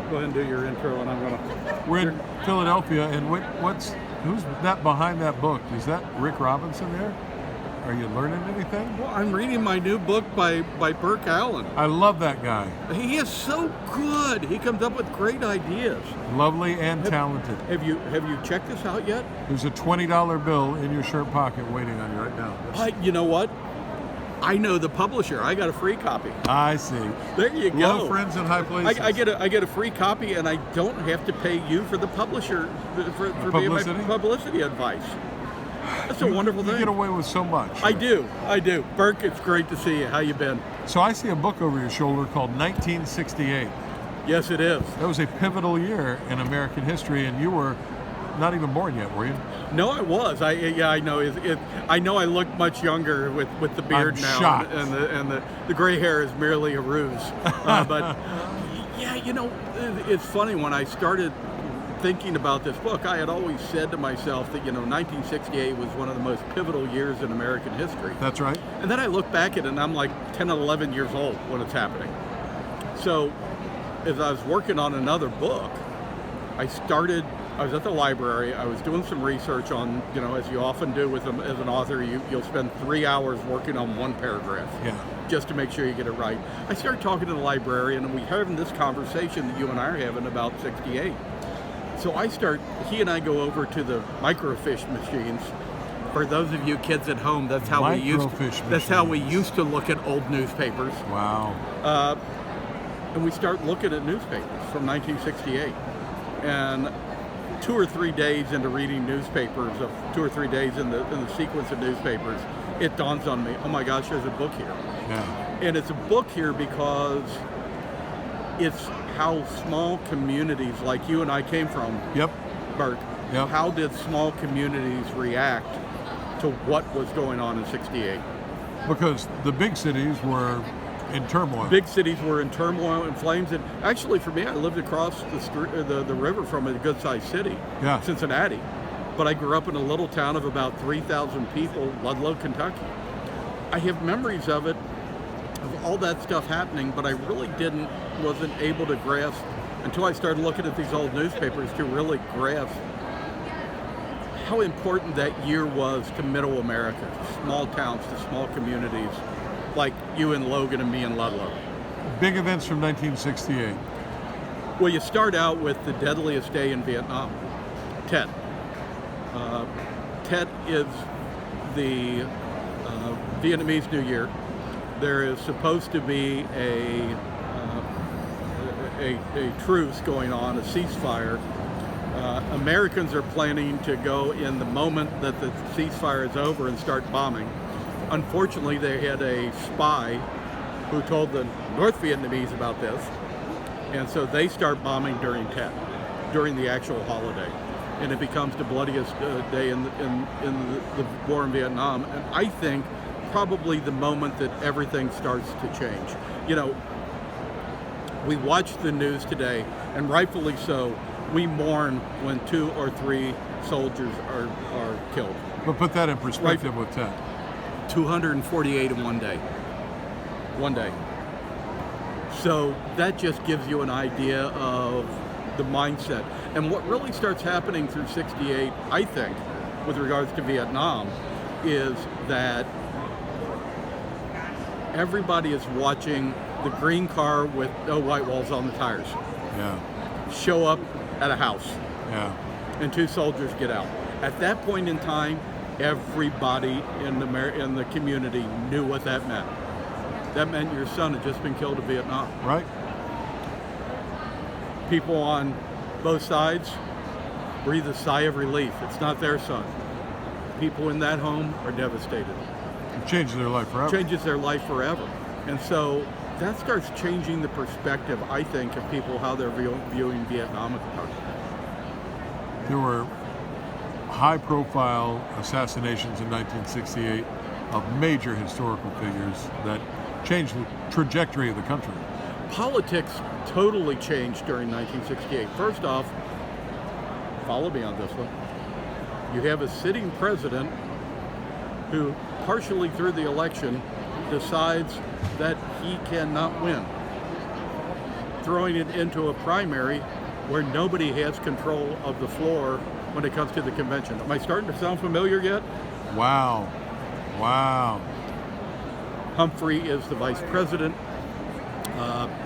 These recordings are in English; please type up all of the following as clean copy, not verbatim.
Go ahead and do your intro, and I'm gonna. We're in Philadelphia, and who's that behind that book? Is that Rick Robinson there? Are you learning anything? Well, I'm reading my new book by Burke Allen. I love that guy. He is so good. He comes up with great ideas. Lovely and talented. Have you checked this out yet? There's a $20 bill in your shirt pocket waiting on you right now. You know what? I know the publisher. I got a free copy. I see. There you go. Low friends in high places. I get a free copy, and I don't have to pay you for the publisher for being my publicity advice. That's a wonderful thing. You get away with so much. I do. Burke, it's great to see you. How you been? So I see a book over your shoulder called 1968. Yes, it is. That was a pivotal year in American history, and you were not even born yet, were you? No, I was. I know. I know I look much younger with the beard I'm now, shocked. and the gray hair is merely a ruse. But yeah, it's funny when I started thinking about this book, I had always said to myself that 1968 was one of the most pivotal years in American history. That's right. And then I look back at it, and I'm like 10 and 11 years old when it's happening. So as I was working on another book, I was at the library. I was doing some research on, as you often do as an author, you'll spend 3 hours working on one paragraph. Yeah. Just to make sure you get it right. I started talking to the librarian, and we're having this conversation that you and I are having about 68. So he and I go over to the microfiche machines. For those of you kids at home, that's how we used to look at old newspapers. Wow. And we start looking at newspapers from 1968. And 2 or 3 days into reading newspapers, 2 or 3 days in the sequence of newspapers, it dawns on me, oh my gosh, there's a book here. Yeah. And it's a book here because it's how small communities like you and I came from, Yep. Bert, Yep. How did small communities react to what was going on in 68? Because the big cities were in turmoil. Big cities were in turmoil and flames. And actually, for me, I lived across the river from a good-sized city, Yeah. Cincinnati. But I grew up in a little town of about 3,000 people, Ludlow, Kentucky. I have memories of it, of all that stuff happening, but I really wasn't able to grasp, until I started looking at these old newspapers, to really grasp how important that year was to middle America, to small towns, to small communities, like you and Logan and me in Ludlow. Big events from 1968. Well, you start out with the deadliest day in Vietnam, Tet. Tet is the Vietnamese New Year. There is supposed to be a truce going on, a ceasefire. Americans are planning to go in the moment that the ceasefire is over and start bombing. Unfortunately, they had a spy who told the North Vietnamese about this, and so they start bombing during Tet, during the actual holiday, and it becomes the bloodiest day in the war in Vietnam. And I think probably the moment that everything starts to change. We watch the news today, and rightfully so, we mourn when 2 or 3 soldiers are killed. But put that in perspective with Tet. 248 in one day. One day. So that just gives you an idea of the mindset. And what really starts happening through 68, I think, with regards to Vietnam, is that everybody is watching the green car with no white walls on the tires show up at a house. Yeah. And 2 soldiers get out. At that point in time, everybody in the community knew what that meant. That meant your son had just been killed in Vietnam. Right. People on both sides breathe a sigh of relief. It's not their son. People in that home are devastated. It changes their life forever. Changes their life forever. And so that starts changing the perspective, I think, of people, how they're viewing Vietnam at the time. There were high-profile assassinations in 1968 of major historical figures that changed the trajectory of the country. Politics totally changed during 1968. First off, follow me on this one. You have a sitting president who, partially through the election, decides that he cannot win. throwing it into a primary where nobody has control of the floor when it comes to the convention. Am I starting to sound familiar yet? Wow. Wow. Humphrey is the vice president.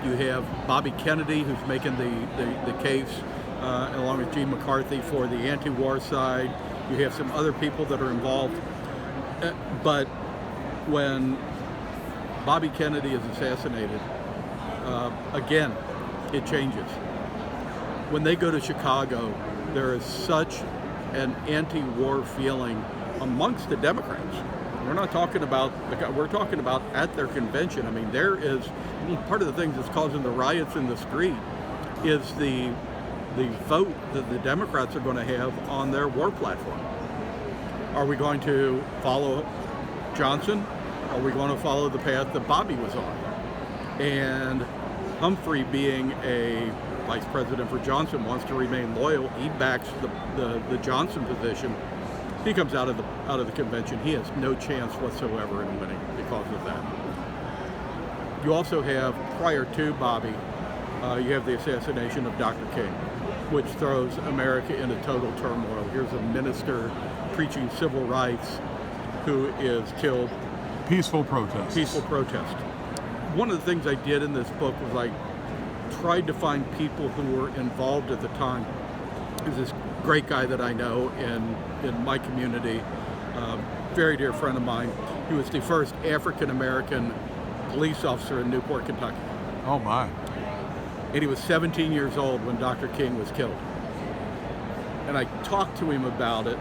You have Bobby Kennedy, who's making the case, along with Gene McCarthy, for the anti-war side. You have some other people that are involved. But when Bobby Kennedy is assassinated, again, it changes. When they go to Chicago, there is such an anti-war feeling amongst the Democrats. We're not talking about, we're talking about at their convention. I mean, there is, part of the things that's causing the riots in the street is the vote that the Democrats are going to have on their war platform. Are we going to follow Johnson? Are we going to follow the path that Bobby was on? And Humphrey, being a vice president for Johnson, wants to remain loyal. He backs the Johnson position. He comes out of the convention. He has no chance whatsoever in winning because of that. You also have, prior to Bobby, you have the assassination of Dr. King, which throws America into total turmoil. Here's a minister preaching civil rights who is killed. Peaceful protest. Peaceful protest. One of the things I did in this book was I tried to find people who were involved at the time. There's this great guy that I know in my community, very dear friend of mine. He was the first African-American police officer in Newport, Kentucky. Oh my. And he was 17 years old when Dr. King was killed. And I talked to him about it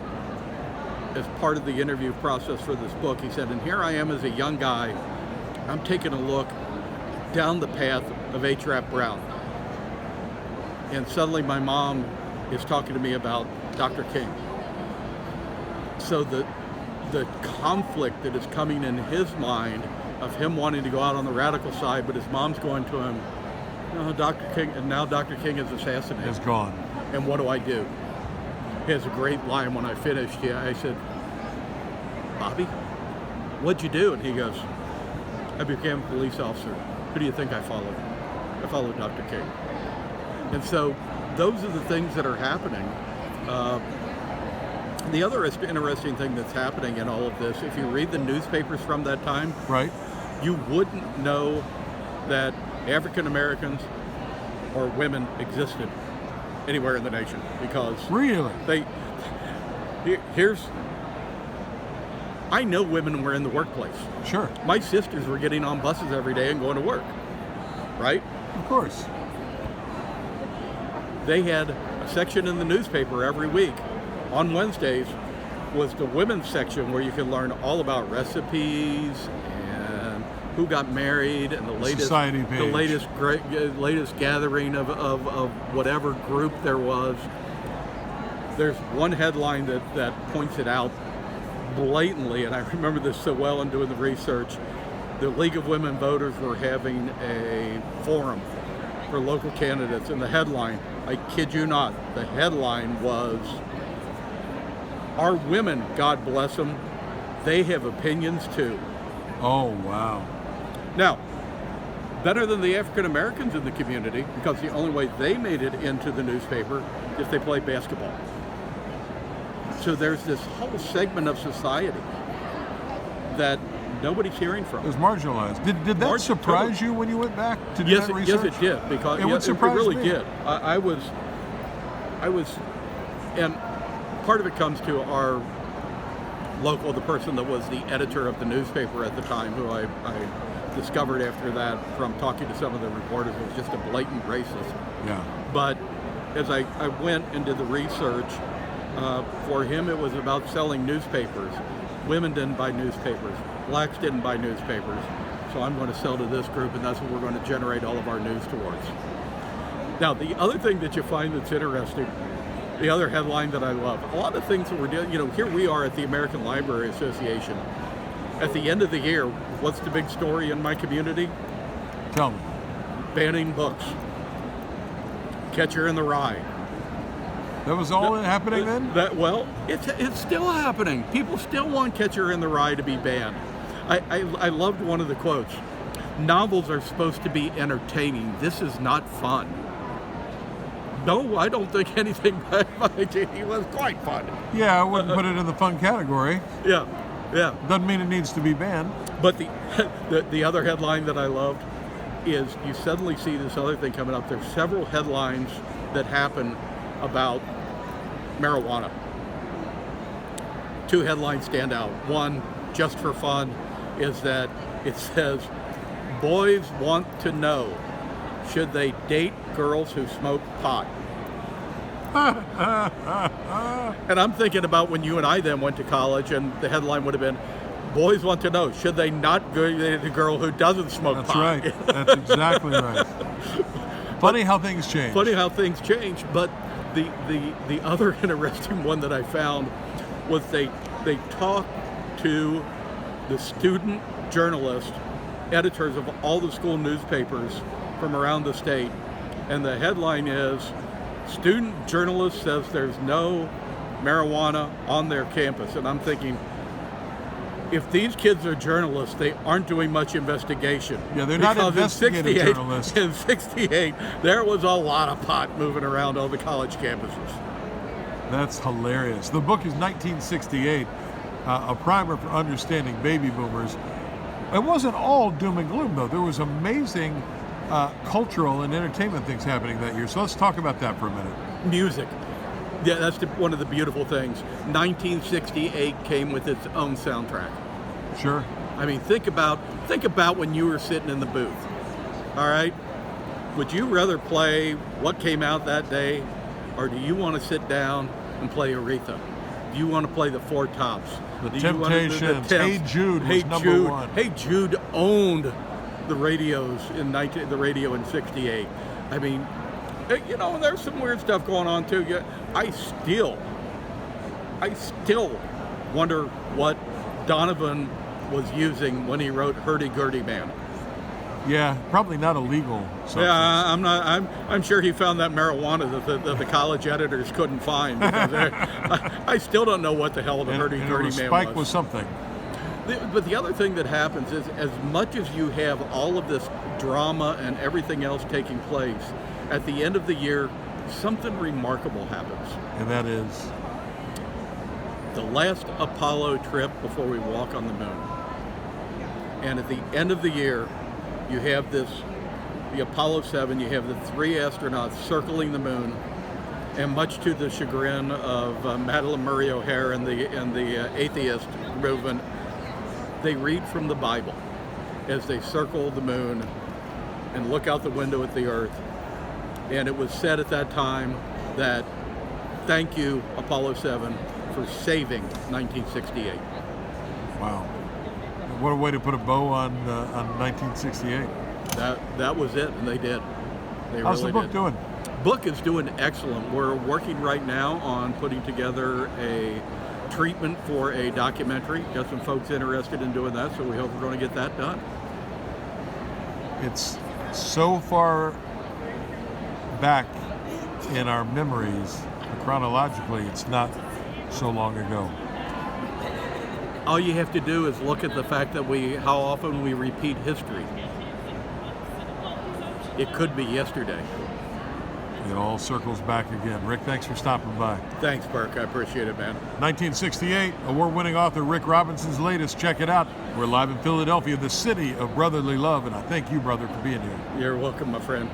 as part of the interview process for this book. He said, and here I am as a young guy, I'm taking a look down the path of H. Rap Brown. And suddenly my mom is talking to me about Dr. King. So the conflict that is coming in his mind of him wanting to go out on the radical side, but his mom's going to him, no, Dr. King, and now Dr. King is assassinated. Is gone. And what do I do? He has a great line when I finished. Yeah, I said, Bobby, what'd you do? And he goes, I became a police officer. Who do you think I followed? I followed Dr. King. And so those are the things that are happening. The other interesting thing that's happening in all of this, if you read the newspapers from that time, right, you wouldn't know that African Americans or women existed anywhere in the nation, because really, I know women were in the workplace. Sure. My sisters were getting on buses every day and going to work, right? Of course. They had a section in the newspaper every week. On Wednesdays was the women's section where you could learn all about recipes and who got married and the latest gathering of whatever group there was. There's one headline that points it out blatantly, and I remember this so well in doing the research. The League of Women Voters were having a forum for local candidates, and the headline, I kid you not, the headline was, our women, God bless them, they have opinions too. Oh, wow. Now, better than the African Americans in the community, because the only way they made it into the newspaper is they played basketball. So there's this whole segment of society that nobody's hearing from. It was marginalized. Did that surprise you when you went back to do that research? Yes, it did, because it really did. I was, and part of it comes to our local, the person that was the editor of the newspaper at the time, who I discovered after that from talking to some of the reporters, was just a blatant racist. Yeah. But as I went and did the research, for him it was about selling newspapers. Women didn't buy newspapers. Blacks didn't buy newspapers. So I'm going to sell to this group, and that's what we're going to generate all of our news towards. Now, the other thing that you find that's interesting, the other headline that I love, a lot of things that we're doing, here we are at the American Library Association. At the end of the year, what's the big story in my community? Tell me. Banning books. Catcher in the Rye. That was all happening then? It's still happening. People still want Catcher in the Rye to be banned. I loved one of the quotes. novels are supposed to be entertaining. This is not fun. No, I don't think anything by J.D. was quite fun. Yeah, I wouldn't put it in the fun category. Yeah, yeah. Doesn't mean it needs to be banned. But the other headline that I loved is you suddenly see this other thing coming up. There's several headlines that happen about marijuana. Two headlines stand out. One, just for fun, is that it says, boys want to know, should they date girls who smoke pot? And I'm thinking about when you and I then went to college, and the headline would have been, boys want to know, should they not go date a girl who doesn't smoke pot? That's right. That's exactly right. Funny how things change. Funny how things change. But the other interesting one that I found was they talked to the student journalist editors of all the school newspapers from around the state, and the headline is, student journalist says there's no marijuana on their campus. And I'm thinking, if these kids are journalists, they aren't doing much investigation. Yeah, they're not investigative journalists. In 68, there was a lot of pot moving around all the college campuses. That's hilarious. The book is 1968, a primer for understanding baby boomers. It wasn't all doom and gloom, though. There was amazing cultural and entertainment things happening that year. So let's talk about that for a minute. Music. Yeah, that's one of the beautiful things. 1968 came with its own soundtrack. Sure. I mean, think about when you were sitting in the booth. All right? Would you rather play what came out that day, or do you want to sit down and play Aretha? Do you want to play the Four Tops? The Temptations. Hey Jude was number one. Hey Jude owned the radios the radio in 68. I mean, you know, there's some weird stuff going on too. Yeah, I still wonder what Donovan was using when he wrote Hurdy Gurdy Man. Yeah, probably not illegal substance. Yeah, I'm sure he found that marijuana that the college editors couldn't find. Because I still don't know what the hell the Hurdy Gurdy Man was. Spike was something. But the other thing that happens is, as much as you have all of this drama and everything else taking place, at the end of the year, something remarkable happens. And that is? The last Apollo trip before we walk on the moon. And at the end of the year, you have the Apollo 7, you have the 3 astronauts circling the moon, and much to the chagrin of Madeleine Murray O'Hair and the atheist movement, they read from the Bible as they circle the moon and look out the window at the earth. And it was said at that time that, thank you, Apollo 7, for saving 1968. Wow. What a way to put a bow on 1968. That was it, and they did. How's the book doing? Book is doing excellent. We're working right now on putting together a treatment for a documentary. Got some folks interested in doing that, so we hope we're going to get that done. It's so far back in our memories, chronologically, it's not so long ago. All you have to do is look at the fact that how often we repeat history. It could be yesterday. It all circles back again. Rick, thanks for stopping by. Thanks, Burke. I appreciate it, man. 1968, award-winning author Rick Robinson's latest. Check it out. We're live in Philadelphia, the city of brotherly love, and I thank you, brother, for being here. You're welcome, my friend.